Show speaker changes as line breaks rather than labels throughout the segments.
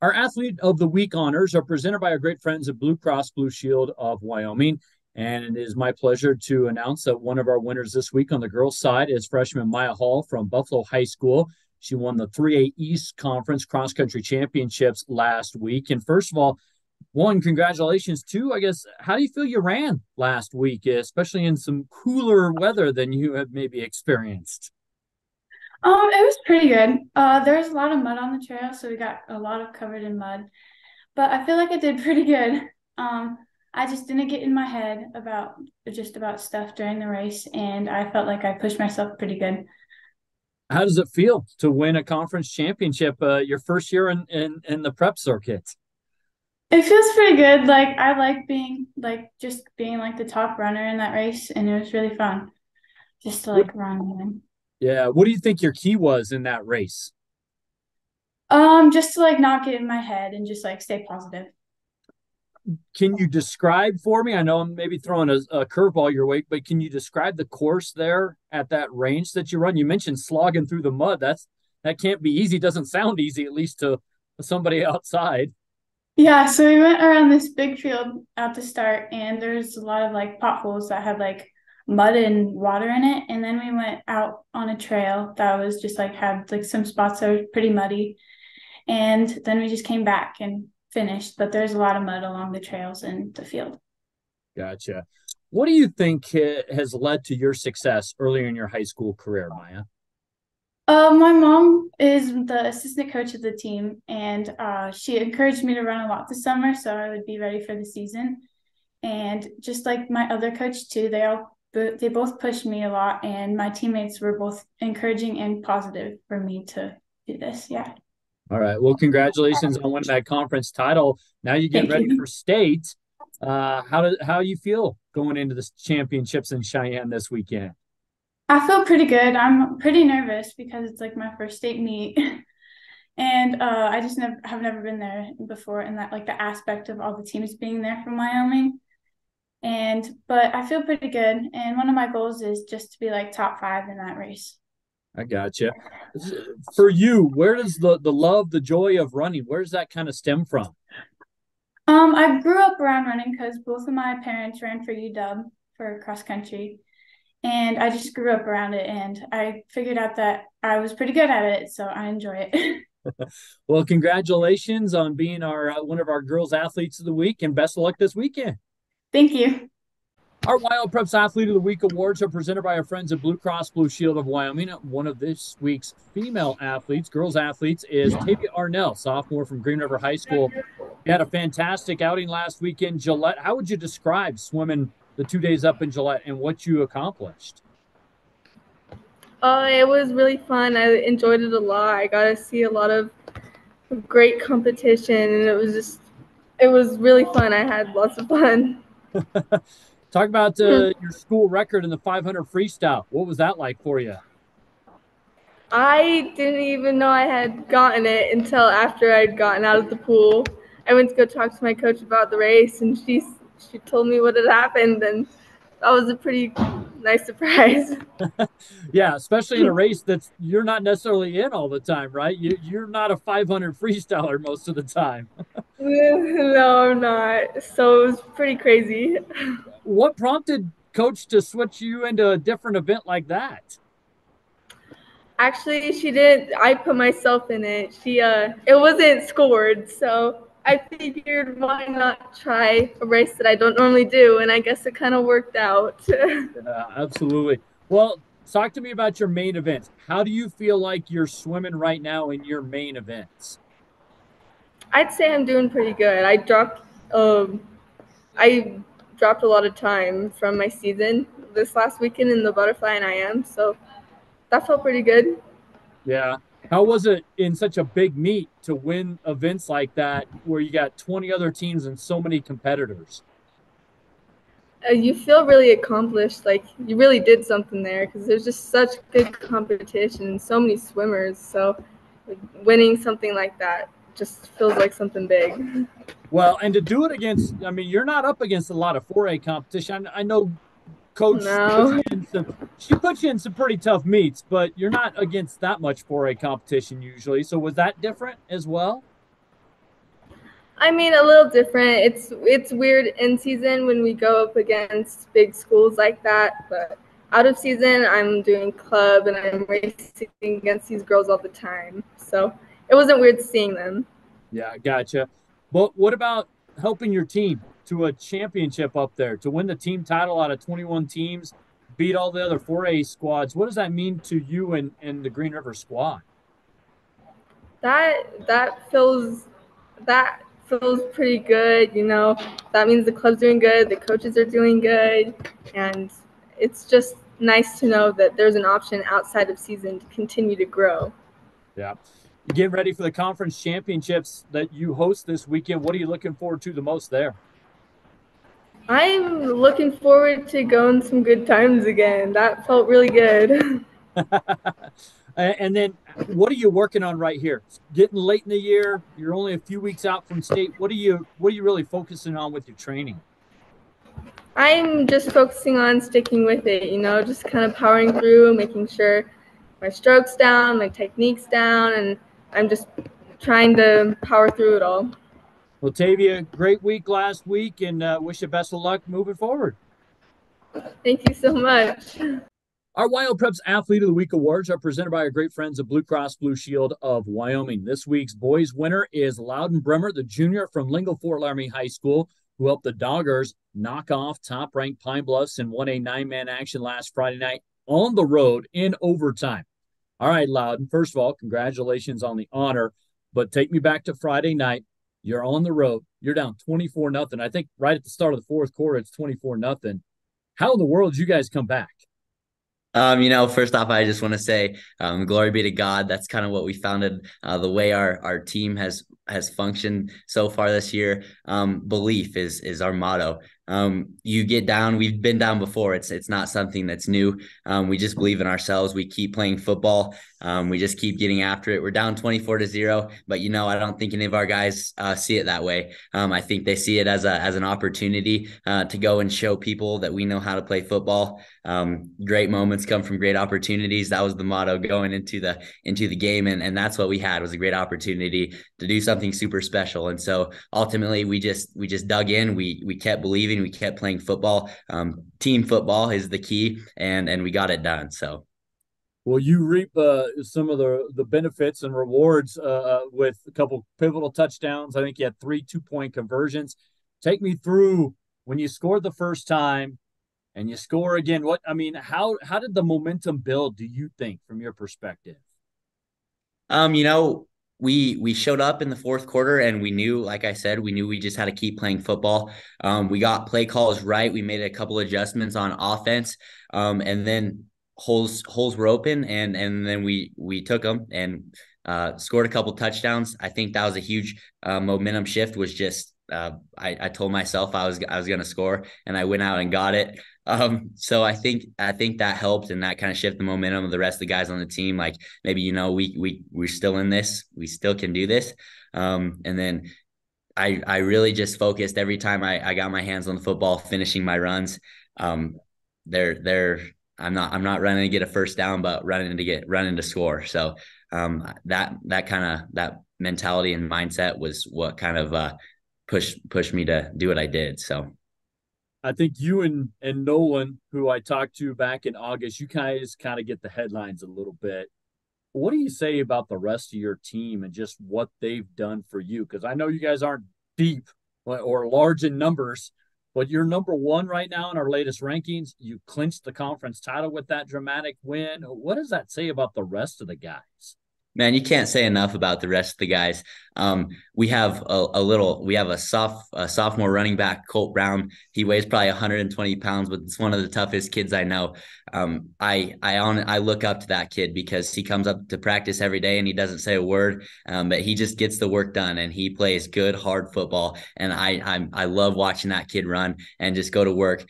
Our Athlete of the Week honors are presented by our great friends at Blue Cross Blue Shield of Wyoming. And it is my pleasure to announce that one of our winners this week on the girls' side is freshman Maya Hall from Buffalo High School. She won the 3A East Conference Cross Country Championships last week. And first of all, one, congratulations. Two, I guess, how do you feel you ran last week, especially in some cooler weather than you have maybe experienced?
It was pretty good. There was a lot of mud on the trail, so we got a lot of covered in mud. But I feel like I did pretty good. Um, I just didn't get in my head about stuff during the race, and I felt like I pushed myself pretty good.
How does it feel to win a conference championship your first year in the prep circuit?
It feels pretty good. Like I like being like the top runner in that race, and it was really fun just to
What,
like run and win.
yeah, what do you think your key was in that race?
Just to like not get in my head and just like stay positive.
Can you describe for me? I know I'm maybe throwing a curveball your way, but can you describe the course there at that range that you run? You mentioned slogging through the mud. That can't be easy. Doesn't sound easy, at least to somebody outside.
Yeah, so we went around this big field at the start, and there's a lot of like potholes that had like mud and water in it. And then we went out on a trail that was just like had like some spots that were pretty muddy. And then we just came back and finished, but there's a lot of mud along the trails in the field.
Gotcha. What do you think has led to your success earlier in your high school career, Maya?
My mom is the assistant coach of the team, and she encouraged me to run a lot this summer so I would be ready for the season. And just like my other coach too, they both pushed me a lot, and my teammates were both encouraging and positive for me to do this. Yeah,
All right. Well, congratulations on winning that conference title. Now you get
thank
ready for
you.
state. How you feel going into the championships in Cheyenne this weekend?
I feel pretty good. I'm pretty nervous because it's like my first state meet, and I just have never been there before, and that like the aspect of all the teams being there from Wyoming. But I feel pretty good, and one of my goals is just to be like top five in that race.
I gotcha. For you, where does the love, the joy of running, where does that kind of stem from?
I grew up around running because both of my parents ran for UW for cross country, and I just grew up around it, and I figured out that I was pretty good at it, so I enjoy it.
Well, congratulations on being our one of our girls athletes of the week, and best of luck this weekend.
Thank you.
Our Wyopreps Athlete of the Week awards are presented by our friends at Blue Cross Blue Shield of Wyoming. One of this week's female athletes, girls athletes, is Tavia Arnell, sophomore from Green River High School. You had a fantastic outing last week in Gillette. How would you describe swimming the 2 days up in Gillette and what you accomplished?
It was really fun. I enjoyed it a lot. I got to see a lot of great competition, and it was really fun. I had lots of fun.
Talk about your school record in the 500 freestyle. What was that like for you?
I didn't even know I had gotten it until after I'd gotten out of the pool. I went to go talk to my coach about the race, and she told me what had happened, and that was a pretty nice surprise.
Yeah, especially in a race that's you're not necessarily in all the time, right? You're not a 500 freestyler most of the time.
No, I'm not. So it was pretty crazy.
What prompted coach to switch you into a different event like that?
Actually, she did. I put myself in it. It wasn't scored, so I figured why not try a race that I don't normally do, and I guess it kind of worked out.
Absolutely. Well, talk to me about your main events. How do you feel like you're swimming right now in your main events?
I'd say I'm doing pretty good. Um, I dropped a lot of time from my season this last weekend in the butterfly and IM, so that felt pretty good.
Yeah. How was it in such a big meet to win events like that where you got 20 other teams and so many competitors?
You feel really accomplished, like you really did something there because there's just such good competition and so many swimmers. So like, winning something like that just feels like something big.
Well, and to do it against, I mean, you're not up against a lot of 4A competition. I know coach puts
No,
you in some, she puts you in some pretty tough meets, but you're not against that much 4A competition usually. So was that different as well?
I mean, a little different. It's weird in season when we go up against big schools like that, but out of season, I'm doing club and I'm racing against these girls all the time. So it wasn't weird seeing them.
Yeah, gotcha. But what about helping your team to a championship up there to win the team title out of 21 teams, beat all the other 4A squads? What does that mean to you and the Green River squad?
That feels pretty good. That means the club's doing good, the coaches are doing good, and it's just nice to know that there's an option outside of season to continue to grow.
Yeah. You getting ready for the conference championships that you host this weekend. What are you looking forward to the most there?
I'm looking forward to going some good times again. That felt really good.
And then what are you working on right here? It's getting late in the year. You're only a few weeks out from state. What are you really focusing on with your training?
I'm just focusing on sticking with it, just kind of powering through, making sure my stroke's down, my technique's down, and I'm just trying to power through it all.
Well, Tavia, great week last week, and wish you best of luck moving forward.
Thank you so much.
Our Wyopreps Athlete of the Week awards are presented by our great friends at Blue Cross Blue Shield of Wyoming. This week's boys winner is Louden Bremer, the junior from Lingle-Fort Laramie High School, who helped the Doggers knock off top-ranked Pine Bluffs and won a 9-man action last Friday night on the road in overtime. All right, Louden, first of all, congratulations on the honor, but take me back to Friday night. You're on the road. You're down 24-0. I think right at the start of the fourth quarter, it's 24-0. How in the world did you guys come back?
First off, I just want to say, glory be to God. That's kind of what we founded, the way our team has functioned so far this year. Belief is our motto. You get down. We've been down before. It's not something that's new. We just believe in ourselves. We keep playing football. We just keep getting after it. We're down 24-0, but I don't think any of our guys see it that way. I think they see it as an opportunity to go and show people that we know how to play football. Great moments come from great opportunities. That was the motto going into the game, and that's what we had, was a great opportunity to do something super special. And so ultimately we just dug in. We kept believing. We kept playing football. Team football is the key, and we got it done. So.
Well, you reap some of the benefits and rewards with a couple pivotal touchdowns. I think you had 3 2-point conversions. Take me through when you scored the first time and you score again. How did the momentum build, do you think, from your perspective?
We showed up in the fourth quarter and we knew, like I said, we just had to keep playing football. We got play calls right. We made a couple adjustments on offense, and then holes were open, and then we took them and scored a couple touchdowns. I think that was a huge momentum shift. Was just I told myself I was going to score, and I went out and got it. So I think that helped, and that kind of shifted the momentum of the rest of the guys on the team. Like, maybe, we're still in this, we still can do this. And then I really just focused every time I got my hands on the football, finishing my runs. I'm not running to get a first down, but running to score. So that mentality and mindset was what kind of pushed me to do what I did. So
I think you and Nolan, who I talked to back in August, you guys kind of get the headlines a little bit. What do you say about the rest of your team and just what they've done for you? Because I know you guys aren't deep or large in numbers, but you're number one right now in our latest rankings. You clinched the conference title with that dramatic win. What does that say about the rest of the guys?
Man, you can't say enough about the rest of the guys. We have a sophomore running back, Colt Brown. He weighs probably 120 pounds, but it's one of the toughest kids I know. I look up to that kid because he comes up to practice every day and he doesn't say a word, but he just gets the work done and he plays good, hard football. And I love watching that kid run and just go to work.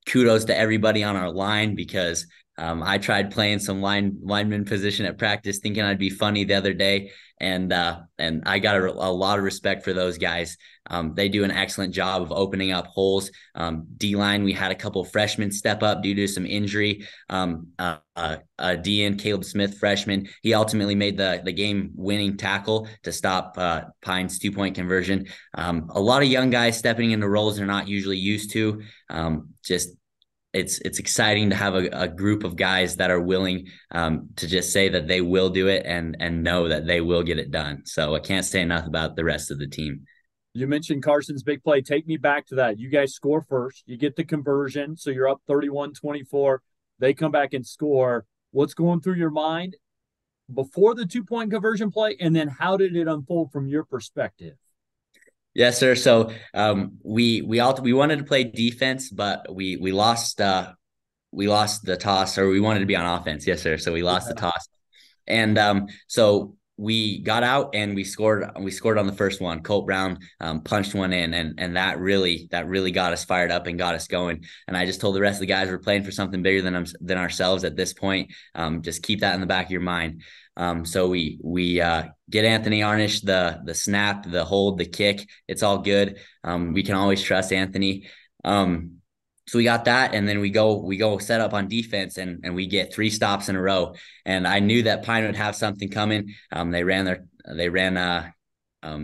Kudos to everybody on our line because I tried playing some lineman position at practice, thinking I'd be funny the other day, and I got a lot of respect for those guys. They do an excellent job of opening up holes. D-line, we had a couple freshmen step up due to some injury. DN Caleb Smith, freshman, he ultimately made the game-winning tackle to stop Pine's 2-point conversion. A lot of young guys stepping into roles they're not usually used to. It's exciting to have a group of guys that are willing to just say that they will do it and know that they will get it done. So I can't say enough about the rest of the team.
You mentioned Carson's big play. Take me back to that. You guys score first. You get the conversion, so you're up 31-24. They come back and score. What's going through your mind before the 2-point conversion play, and then how did it unfold from your perspective?
Yes, sir. So we wanted to play defense, but we lost the toss, or we wanted to be on offense. Yes, sir. So we lost the toss, and so we got out and we scored on the first one. Colt Brown punched one in, and that really got us fired up and got us going. And I just told the rest of the guys we're playing for something bigger than ourselves at this point. Just keep that in the back of your mind. So we get Anthony Arnish the snap, the hold, the kick. It's all good. We can always trust Anthony. So we got that, and then we go set up on defense, and we get 3 stops in a row. And I knew that Pine would have something coming. They ran a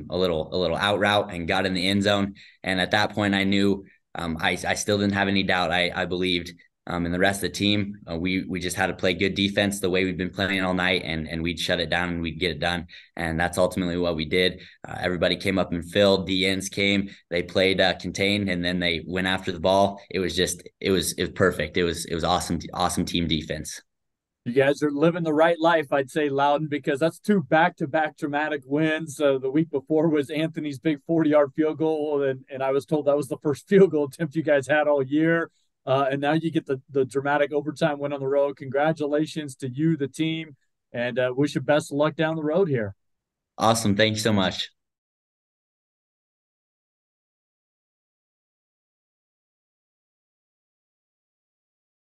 little out route and got in the end zone. And at that point, I knew I still didn't have any doubt. I believed. And the rest of the team, we just had to play good defense the way we've been playing all night, and we'd shut it down and we'd get it done. And that's ultimately what we did. Everybody came up and filled. The ends came. They played contained, and then they went after the ball. It was perfect. It was awesome team defense.
You guys are living the right life, I'd say, Louden, because that's 2 back-to-back dramatic wins. The week before was Anthony's big 40-yard field goal, and I was told that was the first field goal attempt you guys had all year. And now you get the dramatic overtime win on the road. Congratulations to you, the team, and wish you best of luck down the road here.
Awesome. Thank you so much.